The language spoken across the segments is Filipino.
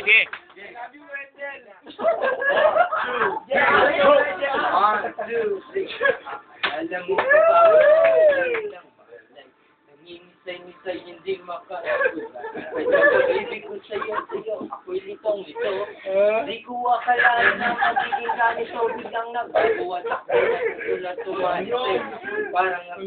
Sige. Alam mo nangingisay-ngisay, hindi pag-ibig ko sa'yo, ako'y litong-lito. Di ko akalain na magiging ganito, biglang nagbabuhat ako na tutulad tumanisip. Parang ang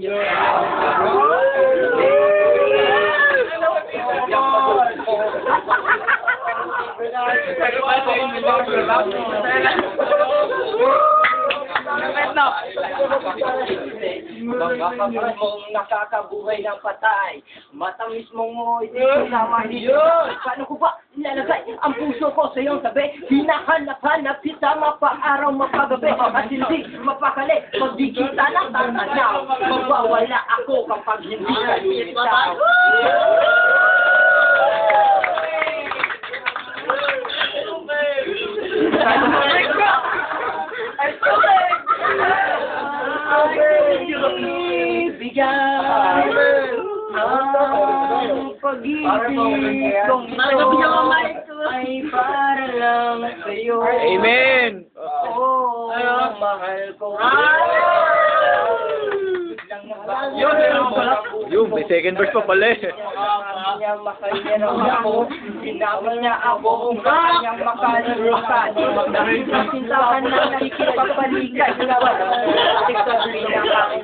Bangga mong nakakabuhay ng patay. Matamis mong mo'y di ko naman dito. Paano ko ba ilalagay ang puso ko sa iyong tabi? Hinahanap-hanap kita mapa-araw mapagabi. At hindi mapakali pag di kita natatanaw. Mawawala ako kapag hindi ka nilitaw. Bigyan ang pag-ibig kong ito ay para lang sa'yo. Amen. Oo, mahal ko. Yung, may second verse pa pala eh. Mahal niya raw ako, sinama niya ako, kanyang makalimutan. Nasintahan na nakikipagpaligay, nagsasabi ng aking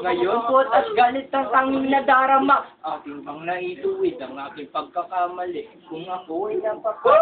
ngayon po at galit ang tanging nadarama. Aking bang naituwid ang aking pagkakamali. Kung ako ay napaka